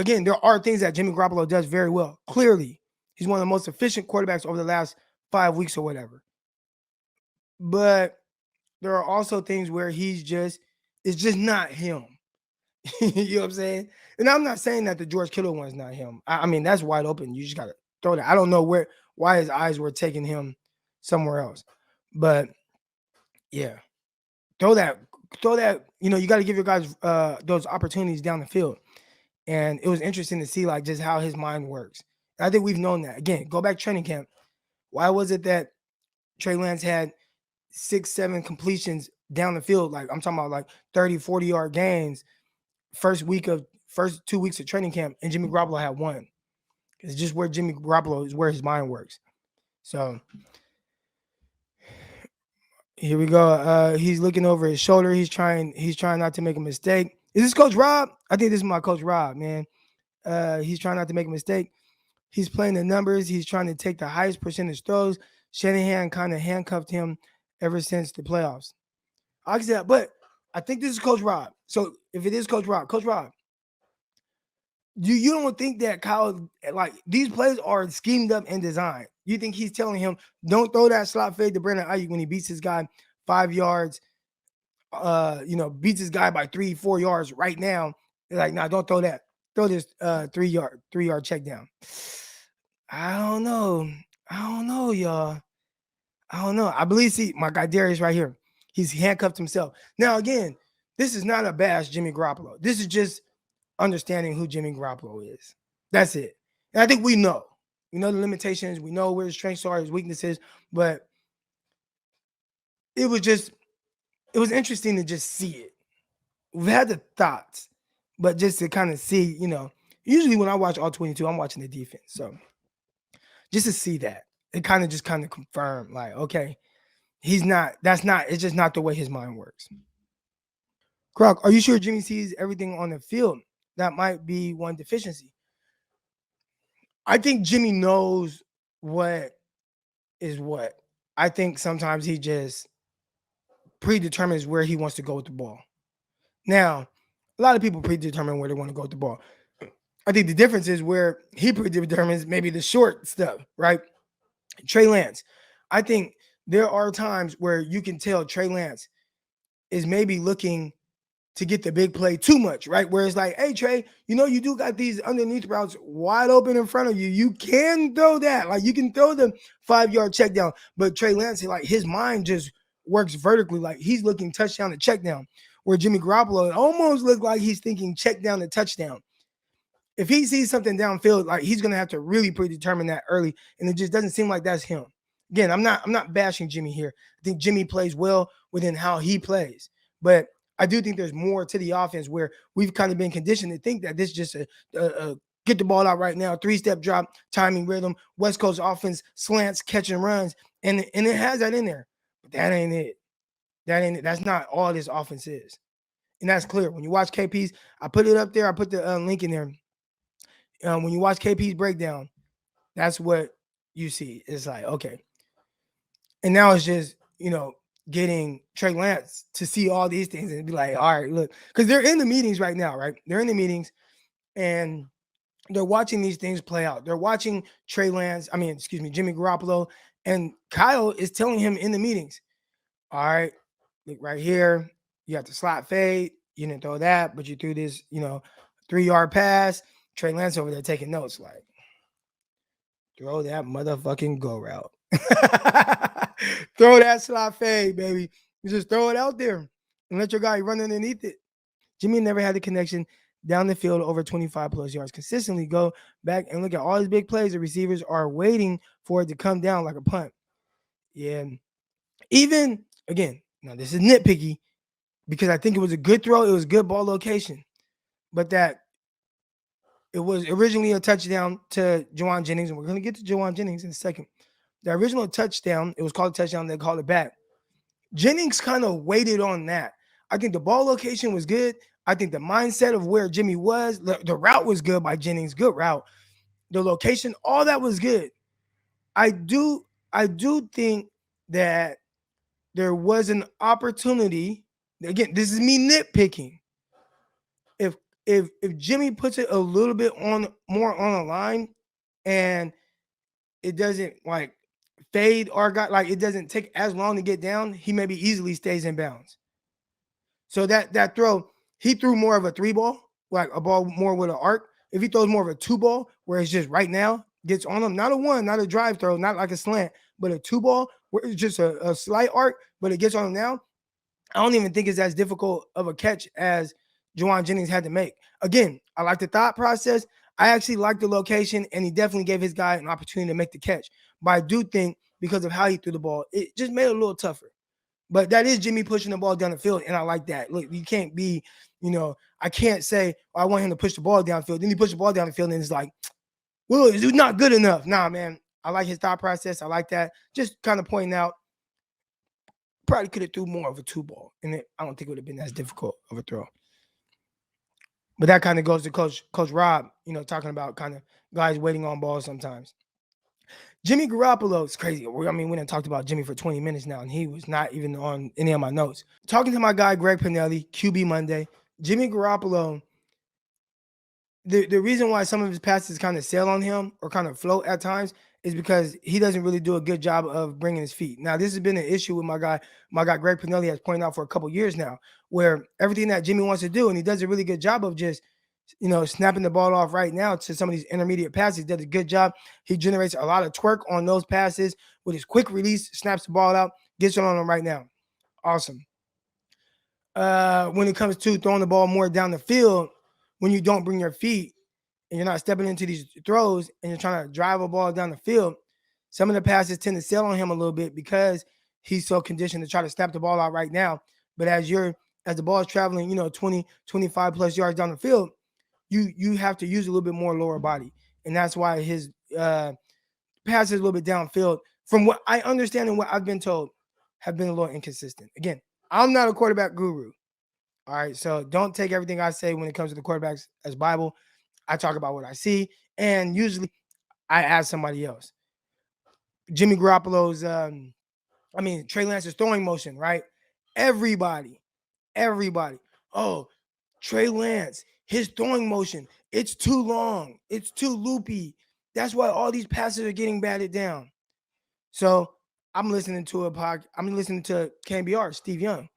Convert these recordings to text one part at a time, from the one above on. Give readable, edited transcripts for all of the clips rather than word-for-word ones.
again, there are things that Jimmy Garoppolo does very well. Clearly, he's one of the most efficient quarterbacks over the last 5 weeks or whatever. But there are also things where it's just not him. You know what I'm saying? And I'm not saying that the George Kittle one's not him. I mean, that's wide open. You just gotta throw that. I don't know why his eyes were taking him somewhere else. But yeah, throw that, you got to give your guys those opportunities down the field. And it was interesting to see like just how his mind works. I think we've known that. Again, go back training camp. Why was it that Trey Lance had 6-7 completions down the field? Like I'm talking about like 30, 40-yard gains first 2 weeks of training camp, and Jimmy Garoppolo had one. It's just where Jimmy Garoppolo is where his mind works. So here we go. He's looking over his shoulder. He's trying not to make a mistake. Is this Coach Rob? I think this is my Coach Rob, man. He's trying not to make a mistake. He's playing the numbers. He's trying to take the highest percentage throws. Shanahan kind of handcuffed him ever since the playoffs. I can say that, but I think this is Coach Rob. So if it is Coach Rob, you don't think that Kyle, like these plays are schemed up and designed? You think he's telling him, don't throw that slot fade to Brandon Ayuk when he beats his guy 5 yards, beats his guy by 3-4 yards right now? They're like, nah, don't throw that. Throw this 3-yard check down. I don't know, y'all. I don't know. I believe, see, my guy Darius right here. He's handcuffed himself. Now, again, this is not a bash Jimmy Garoppolo. This is just understanding who Jimmy Garoppolo is. That's it. And I think we know. We know the limitations. We know where his strengths are, his weaknesses. But it was interesting to just see it. We've had the thoughts, but just to kind of see, usually when I watch all 22, I'm watching the defense. So just to see that, it kind of confirmed, like, okay, it's just not the way his mind works. Croc, are you sure Jimmy sees everything on the field? That might be one deficiency. I think Jimmy knows what is what. I think sometimes he just predetermines where he wants to go with the ball. Now, a lot of people predetermine where they want to go with the ball. I think the difference is where he predetermines maybe the short stuff, right? Trey Lance. I think there are times where you can tell Trey Lance is maybe looking to get the big play too much, right? Where it's like, hey, Trey, you do got these underneath routes wide open in front of you. You can throw that. Like, you can throw the 5-yard check down. But Trey Lance, like, his mind just works vertically. Like, he's looking touchdown to check down. Where Jimmy Garoppolo, it almost looked like he's thinking check down to touchdown. If he sees something downfield, like, he's going to have to really predetermine that early. And it just doesn't seem like that's him. Again, I'm not bashing Jimmy here. I think Jimmy plays well within how he plays. But I do think there's more to the offense where we've kind of been conditioned to think that this is just a get the ball out right now, 3-step drop, timing rhythm, West Coast offense, slants, catch and runs, and it has that in there. But that ain't it. That's not all this offense is. And that's clear. When you watch KP's, I put it up there. I put the link in there. When you watch KP's breakdown, that's what you see. It's like, okay. And now it's just, getting Trey Lance to see all these things and be like, all right, look, because they're in the meetings right now, right? They're in the meetings and they're watching these things play out. They're watching Jimmy Garoppolo, and Kyle is telling him in the meetings, all right, look right here, you have to slot fade. You didn't throw that, but you threw this, 3-yard pass. Trey Lance over there taking notes, like, throw that motherfucking go route. Throw that slot fade, baby. You just throw it out there and let your guy run underneath it. Jimmy never had the connection down the field over 25 plus yards. Consistently go back and look at all his big plays. The receivers are waiting for it to come down like a punt. Yeah. Even, again, now this is nitpicky because I think it was a good throw. It was good ball location. But that it was originally a touchdown to Juwan Jennings, and we're going to get to Juwan Jennings in a second. The original touchdown, it was called a touchdown. They called it back. Jennings kind of waited on that. I think the ball location was good. I think the mindset of where Jimmy was, the route was good by Jennings, good route. The location, all that was good. I do think that there was an opportunity. Again, this is me nitpicking. If if Jimmy puts it a little bit on more on the line, and it doesn't like fade or got like it doesn't take as long to get down, he maybe easily stays in bounds. So that throw, he threw more of a three ball, like a ball more with an arc. If he throws more of a two ball, where it's just right now gets on him, not a one, not a drive throw, not like a slant, but a two ball where it's just a slight arc, but it gets on him now. I don't even think it's as difficult of a catch as Juwan Jennings had to make. Again, I like the thought process. I actually like the location, and he definitely gave his guy an opportunity to make the catch. But I do think because of how he threw the ball, it just made it a little tougher. But that is Jimmy pushing the ball down the field, and I like that. Look, you can't be, I can't say, I want him to push the ball downfield. Then he push the ball down the field, and it's like, well, it's not good enough. Nah, man. I like his thought process. I like that. Just kind of pointing out, probably could have threw more of a two ball, and I don't think it would have been as difficult of a throw. But that kind of goes to Coach Rob, talking about kind of guys waiting on balls sometimes. Jimmy Garoppolo is crazy. I mean, we done talked about Jimmy for 20 minutes now, and he was not even on any of my notes. Talking to my guy, Greg Pinelli, QB Monday, Jimmy Garoppolo, the reason why some of his passes kind of sail on him or kind of float at times is because he doesn't really do a good job of bringing his feet. Now, this has been an issue with my guy Greg Pinelli has pointed out for a couple years now, where everything that Jimmy wants to do, and he does a really good job of just snapping the ball off right now to some of these intermediate passes. He does a good job. He generates a lot of twerk on those passes with his quick release, snaps the ball out, gets it on him right now. Awesome. When it comes to throwing the ball more down the field, when you don't bring your feet and you're not stepping into these throws and you're trying to drive a ball down the field, some of the passes tend to sail on him a little bit because he's so conditioned to try to snap the ball out right now. But as the ball is traveling, 20, 25 plus yards down the field, you have to use a little bit more lower body. And that's why his passes a little bit downfield, from what I understand and what I've been told, have been a little inconsistent. Again, I'm not a quarterback guru. All right. So don't take everything I say when it comes to the quarterbacks as Bible. I talk about what I see. And usually I ask somebody else. Jimmy Garoppolo's, Trey Lance's throwing motion, right? Everybody. Oh, Trey Lance, his throwing motion, it's too long. It's too loopy. That's why all these passes are getting batted down. So I'm listening to KBR, Steve Young.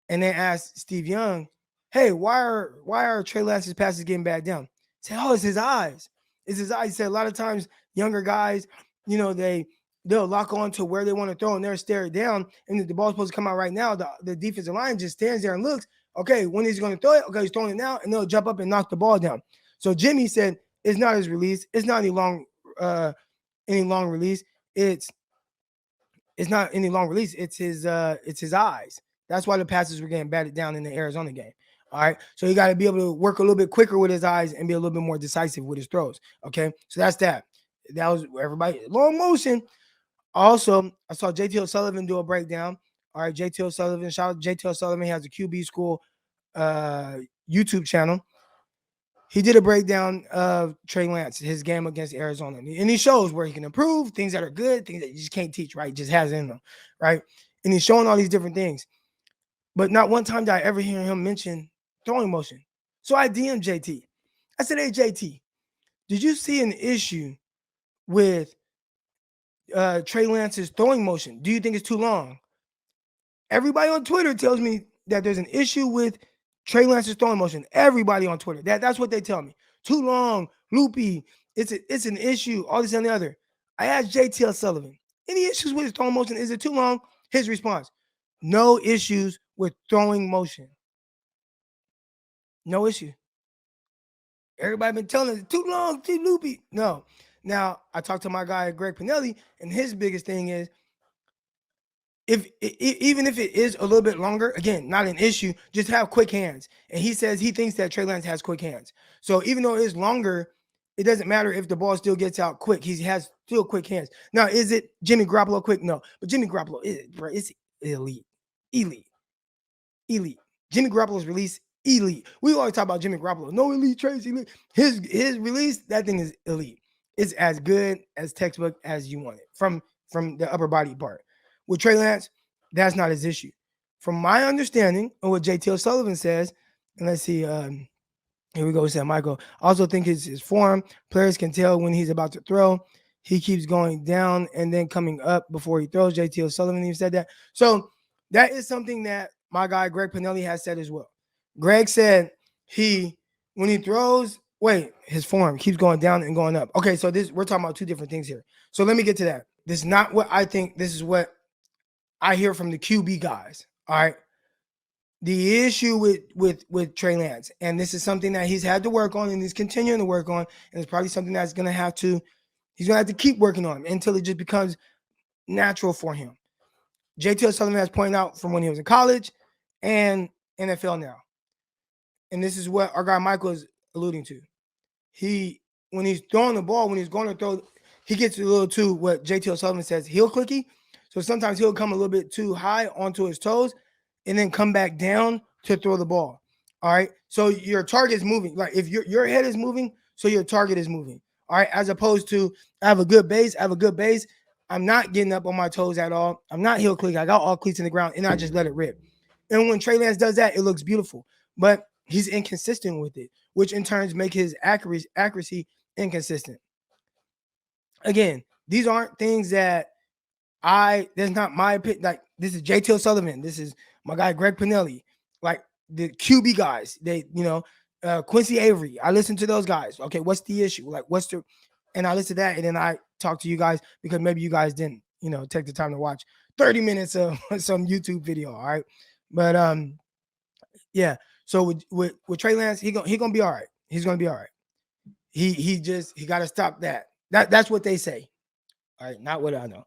And they asked Steve Young, hey, why are Trey Lance's passes getting batted down? He said, oh, it's his eyes. It's his eyes. He said a lot of times younger guys, they'll lock on to where they want to throw and they'll stare it down. And the ball's supposed to come out right now. The defensive line just stands there and looks. Okay, when he's going to throw it? Okay, he's throwing it now, and they'll jump up and knock the ball down. So Jimmy said it's not his release. It's not any long release. It's not any long release. It's his eyes. That's why the passes were getting batted down in the Arizona game. All right. So he got to be able to work a little bit quicker with his eyes and be a little bit more decisive with his throws. Okay. So that's that. That was everybody. Long motion. Also, I saw JT O'Sullivan do a breakdown. All right. JT O'Sullivan. Shout out to JT O'Sullivan. He has a QB school YouTube channel. He did a breakdown of Trey Lance, his game against Arizona. And he shows where he can improve, things that are good, things that you just can't teach, right? He just has in them, right? And he's showing all these different things. But not one time did I ever hear him mention throwing motion. So I DM'd JT. I said, hey, JT, did you see an issue with Trey Lance's throwing motion? Do you think it's too long? Everybody on Twitter tells me that there's an issue with Trey Lance's throwing motion. Everybody on Twitter. That's what they tell me. Too long, loopy. It's an issue, all this and the other. I asked JT O'Sullivan, any issues with his throwing motion? Is it too long? His response, no issues with throwing motion. No issue. Everybody been telling us, too long, too loopy. No. Now, I talked to my guy, Greg Pinelli, and his biggest thing is, even if it is a little bit longer, again, not an issue, just have quick hands. And he says he thinks that Trey Lance has quick hands. So even though it is longer, it doesn't matter if the ball still gets out quick. He has still quick hands. Now, is it Jimmy Garoppolo quick? No. But Jimmy Garoppolo is elite. Jimmy Garoppolo's release, elite. We always talk about Jimmy Garoppolo. No elite traits, elite. His release, that thing is elite. It's as good as textbook as you want it from the upper body part. With Trey Lance, that's not his issue. From my understanding of what JT O'Sullivan says, and let's see, Here we go, said Michael. I also think his form. Players can tell when he's about to throw. He keeps going down and then coming up before he throws. JT O'Sullivan even said that. So that is something that my guy Greg Pinelli has said as well. Greg said he when he throws, his form keeps going down and going up. Okay, so this we're talking about two different things here. So let me get to that. This is not what I think. This is what I hear from the QB guys. All right. The issue with Trey Lance, and this is something that he's had to work on and he's continuing to work on, and it's probably something that's he's gonna have to keep working on until it just becomes natural for him. JT O'Sullivan has pointed out from when he was in college and NFL now. And this is what our guy Michael is alluding to. When he's throwing the ball, when he's going to throw, he gets a little too what JT O'Sullivan says heel clicky. So sometimes he'll come a little bit too high onto his toes and then come back down to throw the ball. All right. So your target is moving. Like if your head is moving, so your target is moving. All right. As opposed to I have a good base. I'm not getting up on my toes at all. I'm not heel click. I got all cleats in the ground and I just let it rip. And when Trey Lance does that, it looks beautiful. But he's inconsistent with it, which in turns make his accuracy inconsistent. Again, these aren't things that that's not my opinion. Like this is JT O'Sullivan. This is my guy Greg Pinelli. Like the QB guys, Quincy Avery. I listen to those guys. Okay, what's the issue? Like and I listen to that and then I talk to you guys because maybe you guys didn't, take the time to watch 30 minutes of some YouTube video. All right. But yeah. So with Trey Lance, he gonna be all right. He's gonna be all right. He got to stop that. That's what they say. All right, not what I know.